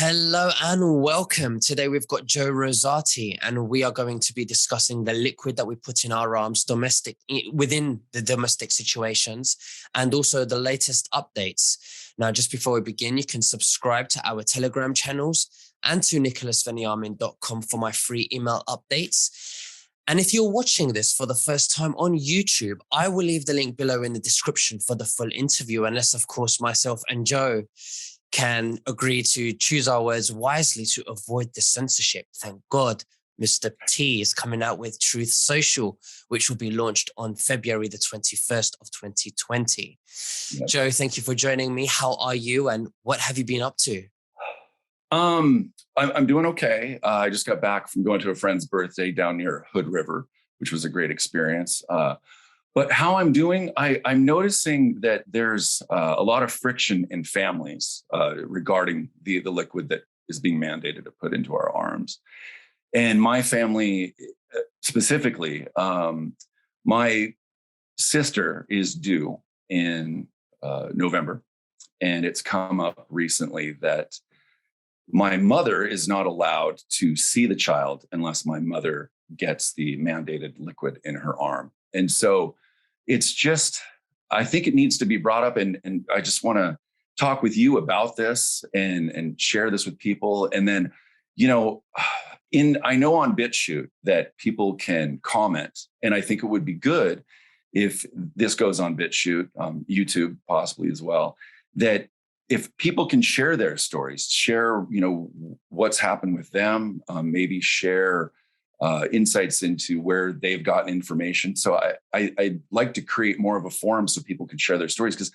Hello and welcome. Today we've got Joe Rosati, and we are going to be discussing the liquid that we put in our arms within the domestic situations, and also the latest updates. Now, just before we begin, you can subscribe to our Telegram channels and to nicholasveniamin.com for my free email updates. And if you're watching this for the first time on YouTube, I will leave the link below in the description for the full interview, unless, of course, myself and Joe can agree to choose our words wisely to avoid the censorship. Thank God Mr. T is coming out with Truth Social, which will be launched on February the 21st of 2020. Yep. Joe, thank you for joining me. How are you and what have you been up to? I'm doing okay. I just got back from going to a friend's birthday down near Hood River, which was a great experience. But how I'm doing, I'm noticing that there's a lot of friction in families regarding the liquid that is being mandated to put into our arms. And my family specifically, my sister is due in November. And it's come up recently that my mother is not allowed to see the child unless my mother gets the mandated liquid in her arm. And so it's just, I think it needs to be brought up. And I just want to talk with you about this and share this with people. And then, I know on BitChute that people can comment, and I think it would be good if this goes on BitChute, YouTube possibly as well, that if people can share their stories, share, what's happened with them, maybe share insights into where they've gotten information. So I'd like to create more of a forum so people can share their stories, because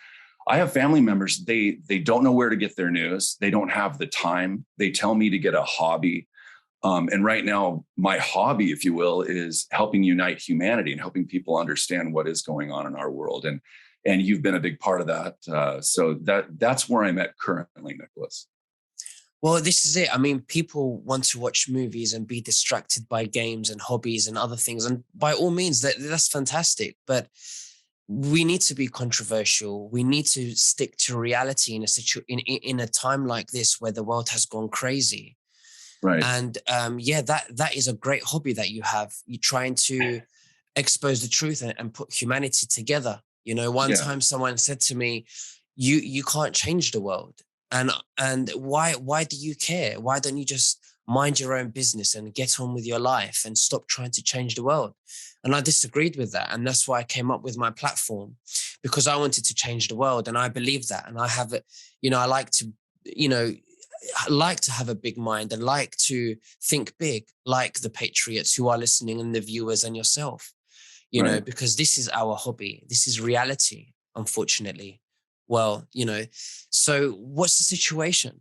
I have family members, they don't know where to get their news. They don't have the time. They tell me to get a hobby. And right now, my hobby, if you will, is helping unite humanity and helping people understand what is going on in our world. And you've been a big part of that. So that's where I'm at currently, Nicholas. Well, this is it. I mean, people want to watch movies and be distracted by games and hobbies and other things. And by all means, that's fantastic. But we need to be controversial. We need to stick to reality in a time like this where the world has gone crazy. Right. And that is a great hobby that you have. You're trying to expose the truth and put humanity together. One time someone said to me, you can't change the world. And why do you care? Why don't you just mind your own business and get on with your life and stop trying to change the world? And I disagreed with that. And that's why I came up with my platform, because I wanted to change the world. And I believe that. And I have it, I like to have a big mind and like to think big, like the patriots who are listening and the viewers and yourself, because this is our hobby. This is reality, unfortunately. Well, so what's the situation?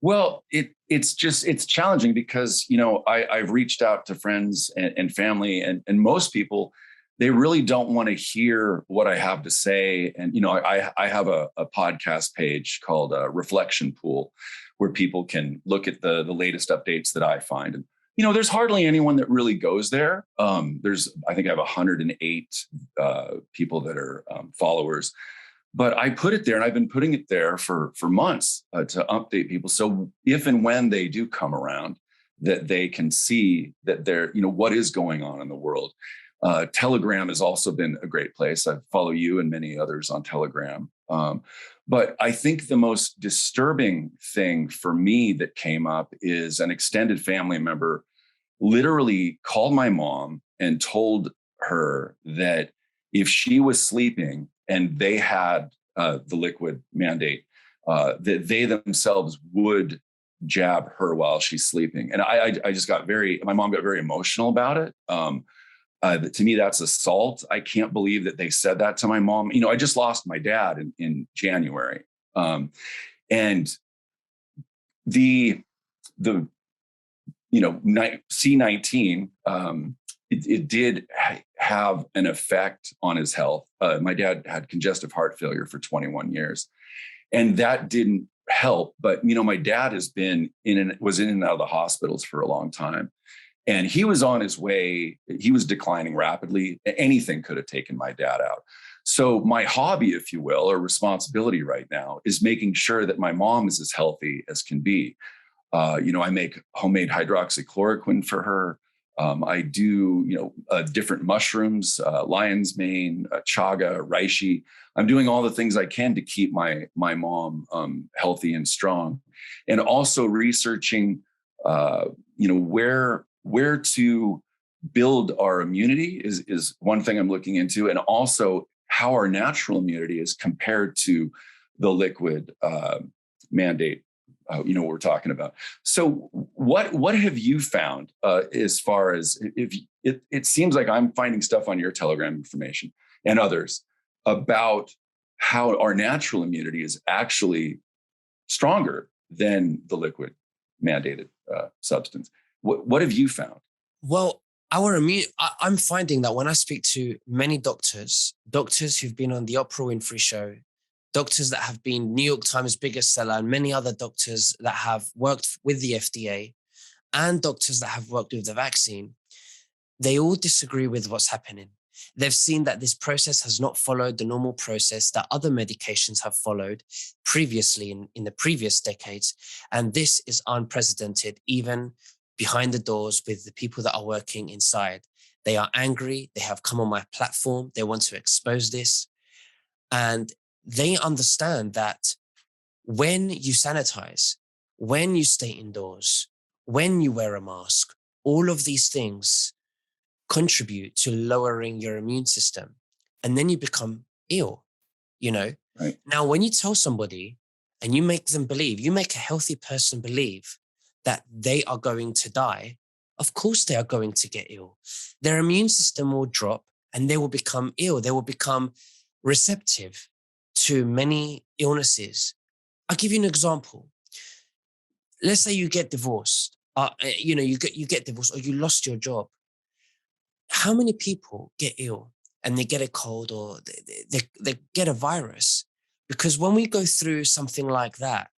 Well, it's challenging because, I've reached out to friends and family and most people, they really don't want to hear what I have to say. And, I have a podcast page called Reflection Pool, where people can look at the latest updates that I find. And, there's hardly anyone that really goes there. I think I have 108 people that are followers. But I put it there, and I've been putting it there for months to update people. So if and when they do come around, that they can see that they're, what is going on in the world. Telegram has also been a great place. I follow you and many others on Telegram. But I think the most disturbing thing for me that came up is an extended family member literally called my mom and told her that if she was sleeping and they had the liquid mandate, that they themselves would jab her while she's sleeping. And I just my mom got very emotional about it. To me, that's assault. I can't believe that they said that to my mom. I just lost my dad in January. And the C19, it did have an effect on his health. My dad had congestive heart failure for 21 years, and that didn't help. But, my dad was in and out of the hospitals for a long time, and he was on his way. He was declining rapidly. Anything could have taken my dad out. So my hobby, if you will, or responsibility right now is making sure that my mom is as healthy as can be. I make homemade hydroxychloroquine for her. I do, different mushrooms, lion's mane, chaga, reishi. I'm doing all the things I can to keep my mom healthy and strong, and also researching, where to build our immunity is one thing I'm looking into, and also how our natural immunity is compared to the liquid mandate. What we're talking about. So, what have you found as far as if it seems like I'm finding stuff on your Telegram information and others about how our natural immunity is actually stronger than the liquid mandated substance. What have you found? Well, I'm finding that when I speak to many doctors who've been on the Oprah Winfrey show, doctors that have been New York Times biggest seller, and many other doctors that have worked with the FDA, and doctors that have worked with the vaccine, they all disagree with what's happening. They've seen that this process has not followed the normal process that other medications have followed previously in the previous decades. And this is unprecedented, even behind the doors with the people that are working inside. They are angry. They have come on my platform. They want to expose this. And they understand that when you sanitize, when you stay indoors, when you wear a mask, all of these things contribute to lowering your immune system. And then you become ill, Right. Now, when you tell somebody and you make them believe, you make a healthy person believe that they are going to die, of course they are going to get ill. Their immune system will drop and they will become ill. They will become receptive to many illnesses. I'll give you an example. Let's say you get divorced. You get divorced or you lost your job. How many people get ill and they get a cold or they get a virus? Because when we go through something like that,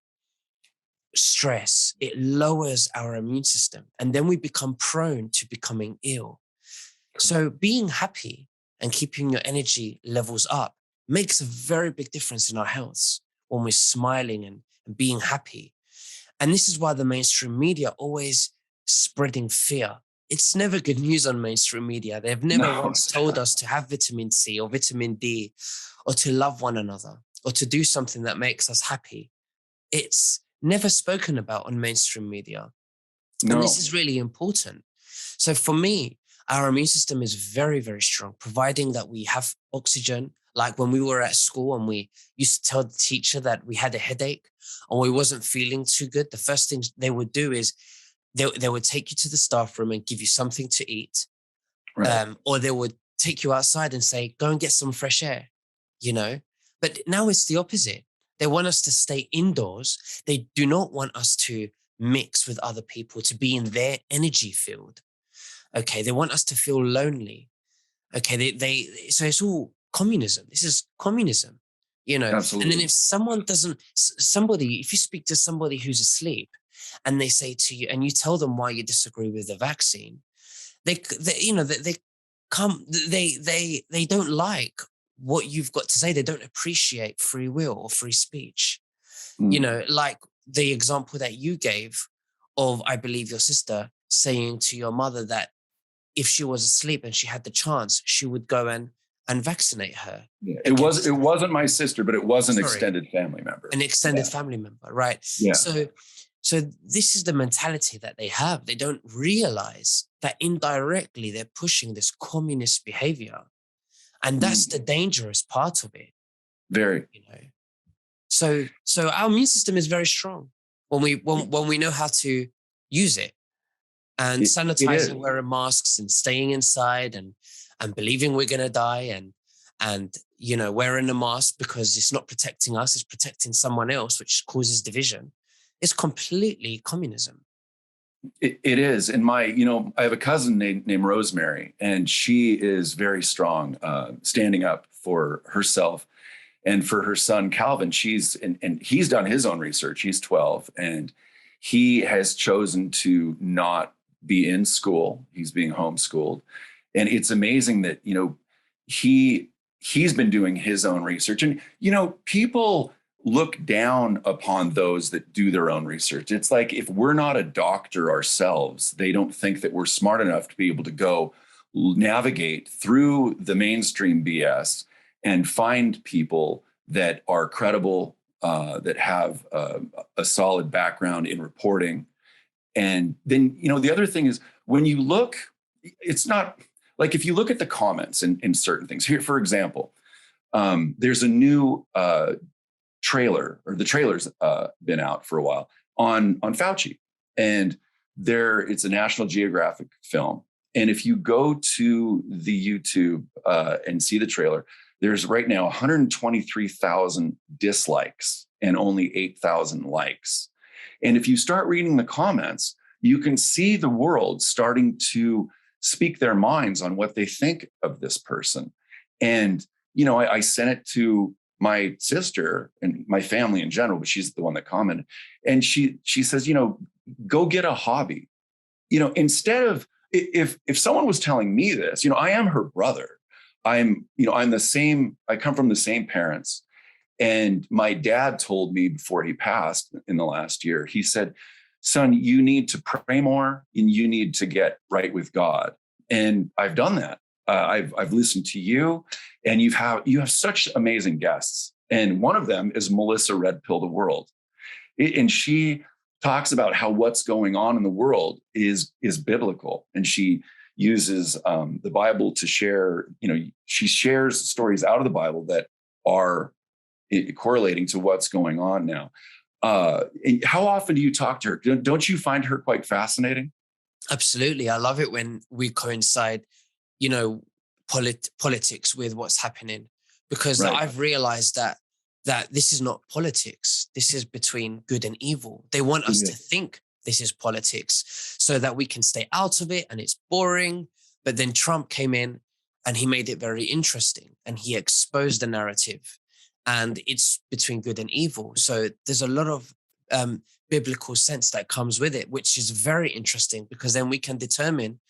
stress, it lowers our immune system and then we become prone to becoming ill. So being happy and keeping your energy levels up makes a very big difference in our health when we're smiling and being happy. And this is why the mainstream media always spreading fear. It's never good news on mainstream media. They've never once told us to have vitamin C or vitamin D or to love one another or to do something that makes us happy. It's never spoken about on mainstream media. No. And this is really important. So for me, our immune system is very, very strong, providing that we have oxygen. Like when we were at school and we used to tell the teacher that we had a headache and we wasn't feeling too good, the first thing they would do is they would take you to the staff room and give you something to eat. Right. Or they would take you outside and say, go and get some fresh air, But now it's the opposite. They want us to stay indoors. They do not want us to mix with other people, to be in their energy field. Okay, they want us to feel lonely. Okay, so it's all communism. This is communism, Absolutely. And then if you speak to somebody who's asleep and they say to you, and you tell them why you disagree with the vaccine, they don't like what you've got to say. They don't appreciate free will or free speech. Like the example that you gave of, I believe, your sister saying to your mother that if she was asleep and she had the chance, she would go and vaccinate her. Yeah. It wasn't my sister, but it was an extended family member. An extended family member, right? Yeah. So this is the mentality that they have. They don't realize that indirectly they're pushing this communist behavior. And that's the dangerous part of it. Very. So our immune system is very strong when we know how to use it. And sanitizing, wearing masks and staying inside and believing we're going to die and wearing a mask because it's not protecting us, it's protecting someone else, which causes division. It's completely communism. It is. And I have a cousin named Rosemary, and she is very strong, standing up for herself and for her son, Calvin. And he's done his own research. He's 12 and he has chosen to not be in school. He's being homeschooled. And it's amazing that, he he's been doing his own research. And, people look down upon those that do their own research. It's like, if we're not a doctor ourselves, they don't think that we're smart enough to be able to go navigate through the mainstream BS and find people that are credible, that have a solid background in reporting. And then, the other thing is, when you look, it's not like, if you look at the comments in certain things here, for example, there's a new trailer, or the trailer's been out for a while on Fauci, and it's a National Geographic film. And if you go to the YouTube and see the trailer, there's right now 123,000 dislikes and only 8,000 likes. And if you start reading the comments, you can see the world starting to speak their minds on what they think of this person. And, I sent it to my sister and my family in general, but she's the one that commented. And she says, go get a hobby. Instead of, if someone was telling me this, I am her brother. I'm the same, I come from the same parents. And my dad told me before he passed in the last year, he said, son, you need to pray more and you need to get right with God. And I've done that. I've listened to you, and you have such amazing guests. And one of them is Melissa Red Pill the World. And she talks about how what's going on in the world is biblical. And she uses the Bible to share, she shares stories out of the Bible that are correlating to what's going on now. How often do you talk to her? Don't you find her quite fascinating? Absolutely. I love it when we coincide, politics with what's happening, because Right. I've realized that this is not politics. This is between good and evil. They want us to think this is politics so that we can stay out of it and it's boring. But then Trump came in and he made it very interesting, and he exposed the narrative, and it's between good and evil. So there's a lot of biblical sense that comes with it, which is very interesting, because then we can determine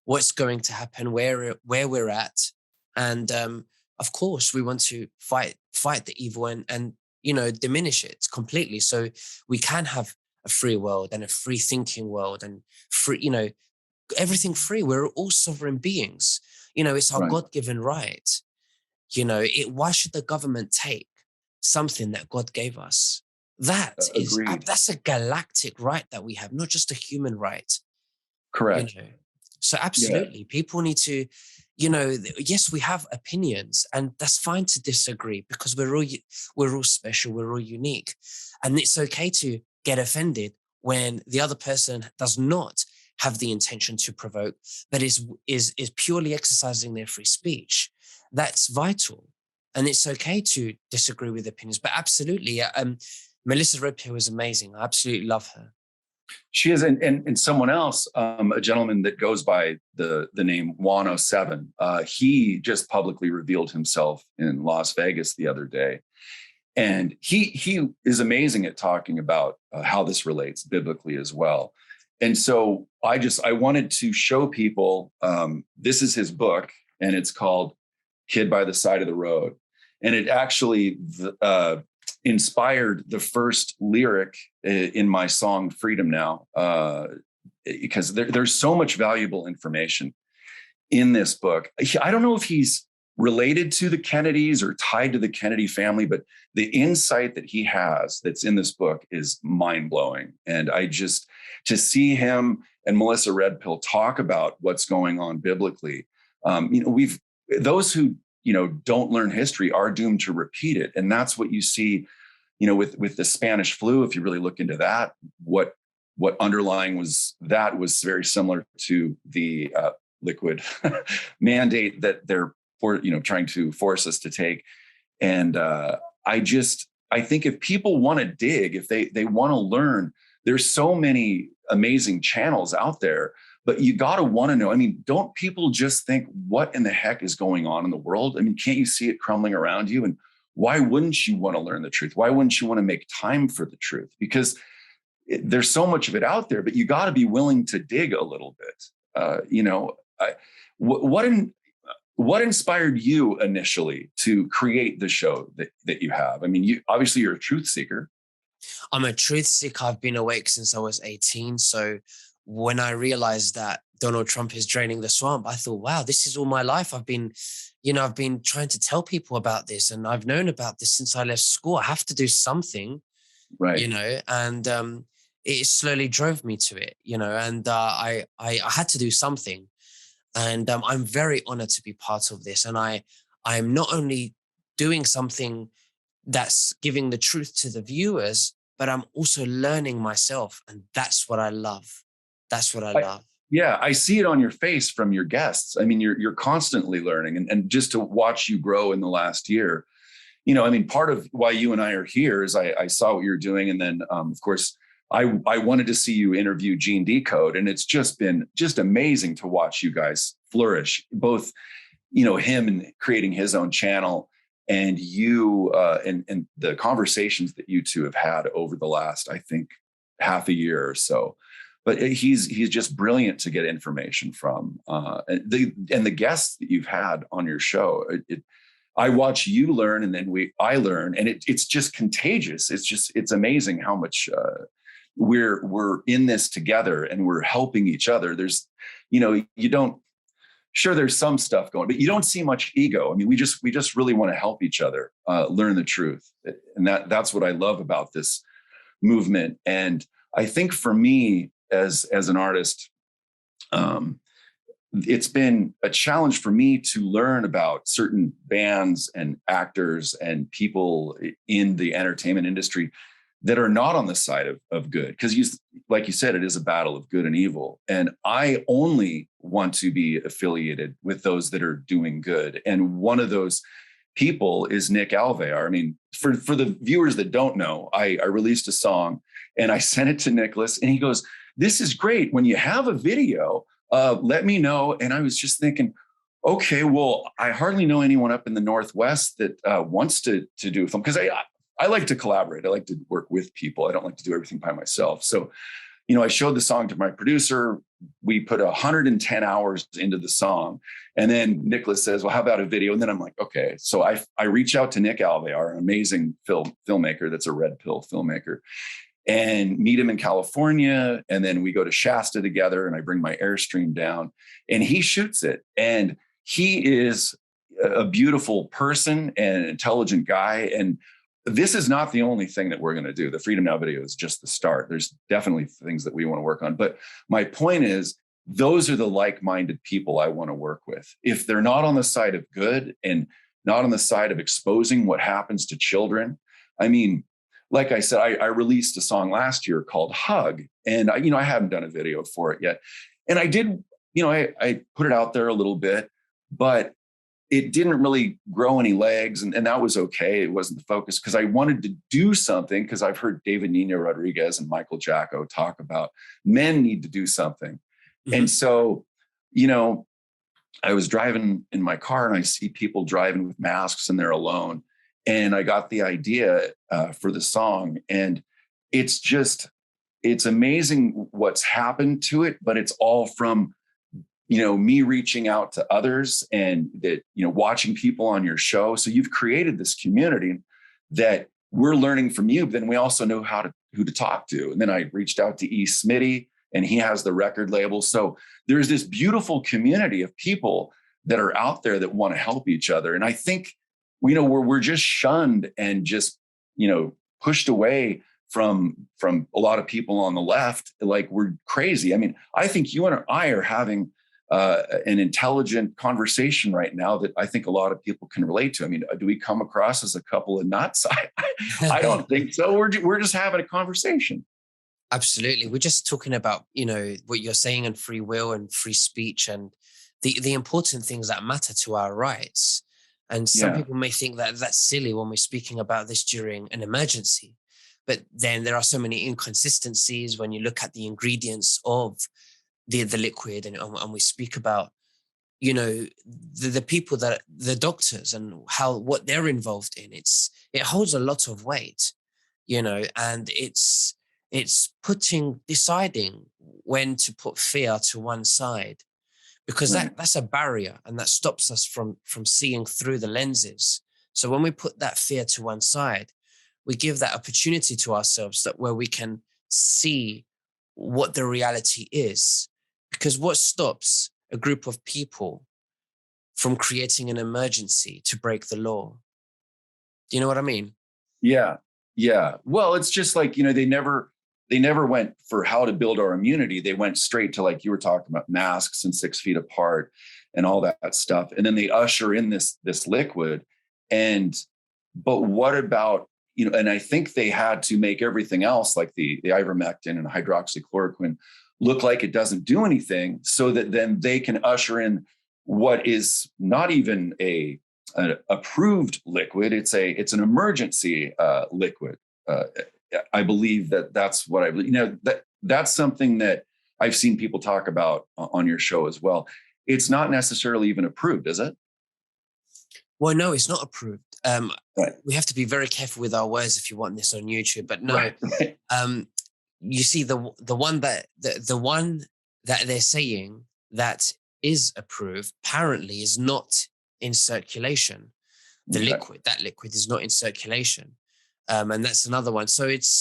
what's going to happen, where we're at. And of course, we want to fight the evil and diminish it completely, so we can have a free world and a free thinking world and free, everything free. We're all sovereign beings. It's our Right. God-given right. Why should the government take something that God gave us? That's a galactic right that we have, not just a human right. Correct. So absolutely, people need to, yes, we have opinions, and that's fine to disagree, because we're all special, we're all unique, and it's okay to get offended when the other person does not have the intention to provoke, but is purely exercising their free speech. That's vital, and it's okay to disagree with opinions. But absolutely, Melissa Red Pill is amazing. I absolutely love her. She is, and someone else, a gentleman that goes by the name 107. He just publicly revealed himself in Las Vegas the other day, and he is amazing at talking about how this relates biblically as well. And so I wanted to show people, this is his book, and it's called Kid by the Side of the Road, and it actually inspired the first lyric in my song Freedom Now, because there's so much valuable information in this book. I don't know if he's related to the Kennedys or tied to the Kennedy family, but the insight that he has that's in this book is mind-blowing. And to see him and Melissa Red Pill talk about what's going on biblically, those who don't learn history are doomed to repeat it. And that's what you see, with the Spanish flu. If you really look into that, what underlying was very similar to the liquid mandate that they're trying to force us to take. And I think if people want to dig, if they want to learn, there's so many amazing channels out there. But you got to want to know. I mean, don't people just think, what in the heck is going on in the world? I mean, can't you see it crumbling around you? And why wouldn't you want to learn the truth? Why wouldn't you want to make time for the truth? Because there's so much of it out there, but you got to be willing to dig a little bit. what inspired you initially to create the show that you have? I mean, you're a truth seeker. I'm a truth seeker. I've been awake since I was 18. So when I realized that Donald Trump is draining the swamp, I thought, wow, this is all my life. I've been trying to tell people about this, and I've known about this since I left school. I have to do something, Right. and it slowly drove me to it, and I had to do something. And I'm very honored to be part of this. And I'm not only doing something that's giving the truth to the viewers, but I'm also learning myself. And that's what I love. That's what I I, love. yeah, I see it on your face from your guests. I mean, you're constantly learning, and just to watch you grow in the last year, I mean, part of why you and I are here is I saw what you're doing. And then, of course, I wanted to see you interview Gene Decode. And it's just been just amazing to watch you guys flourish, both, him and creating his own channel, and you and the conversations that you two have had over the last, I think, half a year or so. But he's just brilliant to get information from. And the guests that you've had on your show, I watch you learn, and then I learn, and it's just contagious. It's amazing how much we're in this together, and we're helping each other. There's, you don't, sure, there's some stuff going, but you don't see much ego. I mean, we just really want to help each other learn the truth, and that's what I love about this movement. And I think for me as an artist, it's been a challenge for me to learn about certain bands and actors and people in the entertainment industry that are not on the side of good. Because like you said, it is a battle of good and evil. And I only want to be affiliated with those that are doing good. And one of those people is Nick Alvear. I mean, for the viewers that don't know, I released a song and I sent it to Nicholas, and he goes, "This is great. When you have a video, let me know." And I was just thinking, okay, well, I hardly know anyone up in the Northwest that wants to do a film, because I like to collaborate. I like to work with people. I don't like to do everything by myself. So, I showed the song to my producer. We put 110 hours into the song. And then Nicholas says, "Well, how about a video?" And then I'm like, okay. So I reach out to Nick Alvear, an amazing filmmaker that's a red pill filmmaker, and meet him in California. And then we go to Shasta together, and I bring my Airstream down, and he shoots it. And he is a beautiful person and an intelligent guy. And this is not the only thing that we're going to do. The Freedom Now video is just the start. There's definitely things that we want to work on. But my point is, those are the like-minded people I want to work with. If they're not on the side of good and not on the side of exposing what happens to children, I mean, like I said, I released a song last year called Hug, and I haven't done a video for it yet. And I did, I put it out there a little bit, but it didn't really grow any legs, and that was okay. It wasn't the focus, because I wanted to do something, because I've heard David Nino Rodriguez and Michael Jacko talk about men need to do something. Mm-hmm. And so, I was driving in my car, and I see people driving with masks, and they're alone. And I got the idea for the song, and it's amazing what's happened to it, but it's all from, me reaching out to others, and that, watching people on your show. So you've created this community that we're learning from you, but then we also know who to talk to. And then I reached out to E. Smitty, and he has the record label. So there's this beautiful community of people that are out there that want to help each other. And I think, we're just shunned and just, pushed away from a lot of people on the left. Like, we're crazy. I mean, I think you and I are having an intelligent conversation right now that I think a lot of people can relate to. I mean, do we come across as a couple of nuts? I don't think so. We're just having a conversation. Absolutely. We're just talking about, what you're saying, and free will and free speech, and the important things that matter to our rights. And some people may think that that's silly when we're speaking about this during an emergency. But then there are so many inconsistencies when you look at the ingredients of the liquid, and we speak about, the people the doctors, and what they're involved in. It holds a lot of weight, and it's deciding when to put fear to one side. because Right. that's a barrier, and that stops us from seeing through the lenses. So when we put that fear to one side, we give that opportunity to ourselves, that where we can see what the reality is. Because what stops a group of people from creating an emergency to break the law? Do you know what I mean? Yeah. Yeah. Well, it's just like, they never went for how to build our immunity. They went straight to, like you were talking about, masks and 6 feet apart and all that stuff. And then they usher in this liquid. And but what about, and I think they had to make everything else, like the ivermectin and hydroxychloroquine, look like it doesn't do anything, so that then they can usher in what is not even an approved liquid. It's an emergency liquid. I believe that's what I believe. That's something that I've seen people talk about on your show as well. It's not necessarily even approved, is it? Well, no, it's not approved. Right. We have to be very careful with our words if you want this on YouTube. But no, Right. you see, the one that they're saying that is approved apparently is not in circulation. Okay. That liquid is not in circulation, and that's another one. So it's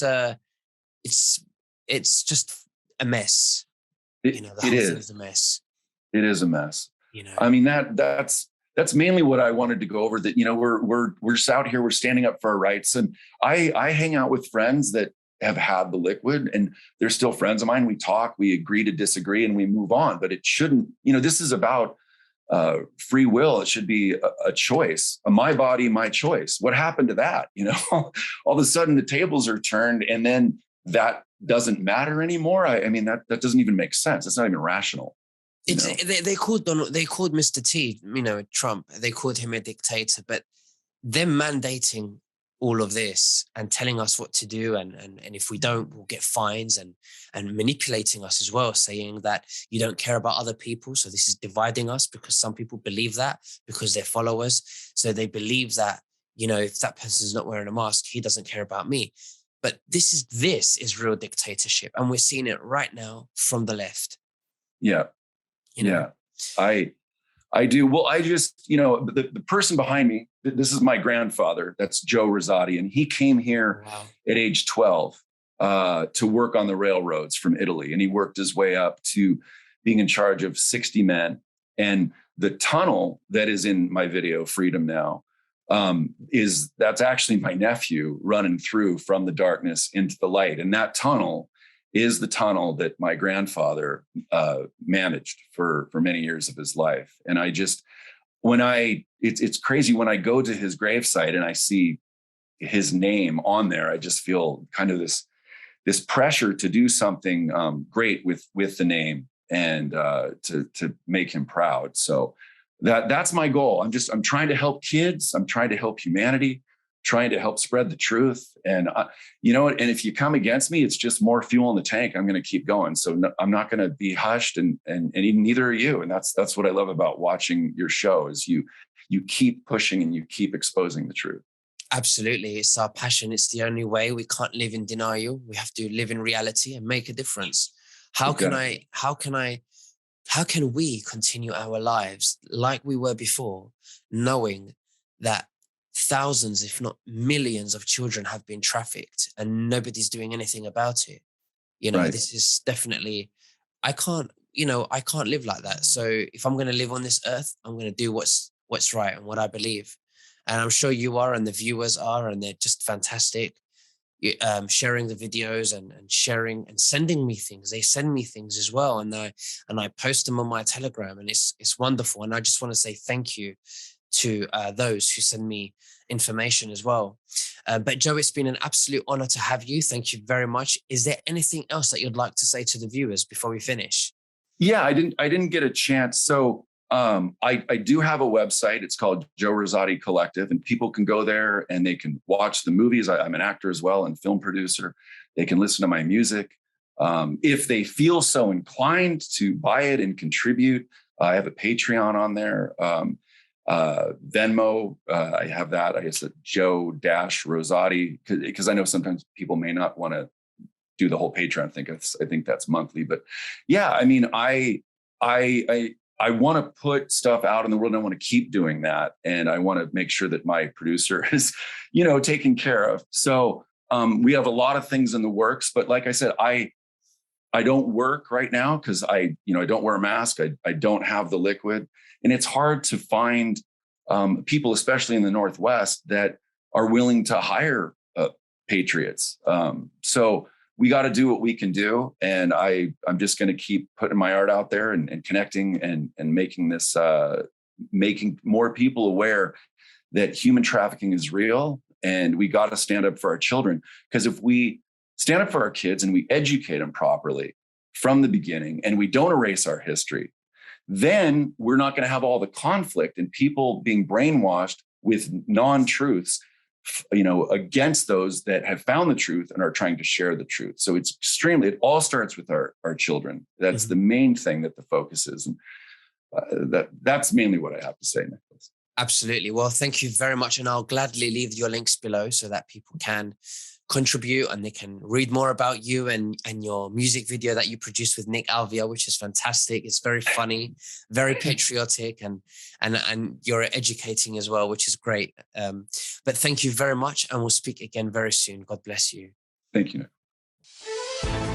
just a mess. It, The it whole thing is is. a mess. It is a mess. You know. I mean, that's mainly what I wanted to go over. That we're just out here, we're standing up for our rights, and I hang out with friends that have had the liquid, and they're still friends of mine. We talk, we agree to disagree, and we move on. But it shouldn't. This is about free will. It should be a choice. My body, my choice. What happened to that? All of a sudden the tables are turned, and then that doesn't matter anymore. I mean, that doesn't even make sense. It's not even rational. They called Mr. T, Trump. They called him a dictator, but them mandating all of this and telling us what to do, and if we don't, we'll get fines, and manipulating us as well, saying that you don't care about other people. So this is dividing us, because some people believe that because they're followers. So they believe that, if that person's not wearing a mask, he doesn't care about me. But this is real dictatorship, and we're seeing it right now from the left. Yeah. Yeah, I do. Well, I just, the person behind me, this is my grandfather. That's Joe Rosati. And he came here at age 12 to work on the railroads from Italy. And he worked his way up to being in charge of 60 men. And the tunnel that is in my video, Freedom Now, that's actually my nephew running through from the darkness into the light. And that tunnel is the tunnel that my grandfather managed for many years of his life. And it's crazy when I go to his gravesite and I see his name on there, I just feel kind of this pressure to do something great with the name, and to make him proud. So that's my goal. I'm trying to help kids. I'm trying to help humanity, trying to help spread the truth. And and if you come against me, it's just more fuel in the tank. I'm going to keep going. So I'm not going to be hushed, and even neither are you. And that's what I love about watching your show, is you keep pushing and you keep exposing the truth. Absolutely. It's our passion. It's the only way. We can't live in denial. We have to live in reality and make a difference. How can we continue our lives like we were before, knowing that thousands, if not millions, of children have been trafficked and nobody's doing anything about it? Right. This is definitely, I can't live like that. So if I'm going to live on this earth, I'm going to do what's right and what I believe. And I'm sure you are, and the viewers are, and they're just fantastic. Sharing the videos and sharing and sending me things. They send me things as well. And I post them on my Telegram, and it's wonderful. And I just want to say thank you to those who send me information as well. But Joe, it's been an absolute honor to have you. Thank you very much. Is there anything else that you'd like to say to the viewers before we finish? Yeah, I didn't get a chance. So I do have a website. It's called Joe Rosati Collective, and people can go there and they can watch the movies. I'm an actor as well and film producer. They can listen to my music. If they feel so inclined to buy it and contribute, I have a Patreon on there. Venmo, I have that. I guess at Joe-Rosati, because I know sometimes people may not want to do the whole Patreon thing. I think that's monthly, but yeah, I mean, I I want to put stuff out in the world, and I want to keep doing that. And I want to make sure that my producer is, taken care of. So we have a lot of things in the works, but like I said, I don't work right now because I don't wear a mask. I don't have the liquid, and it's hard to find people, especially in the Northwest, that are willing to hire patriots. So we got to do what we can do. And I'm just going to keep putting my art out there and connecting and making this, making more people aware that human trafficking is real. And we got to stand up for our children. Because if we stand up for our kids and we educate them properly from the beginning, and we don't erase our history, then we're not going to have all the conflict and people being brainwashed with non-truths, against those that have found the truth and are trying to share the truth. So it all starts with our children. That's the main thing that the focus is. And that's mainly what I have to say, Nicholas. Absolutely. Well, thank you very much. And I'll gladly leave your links below so that people can contribute and they can read more about you and your music video that you produced with Nick Alvia, which is fantastic. It's very funny, very patriotic, and you're educating as well, which is great. But thank you very much, and we'll speak again very soon. God bless you. Thank you, Nick.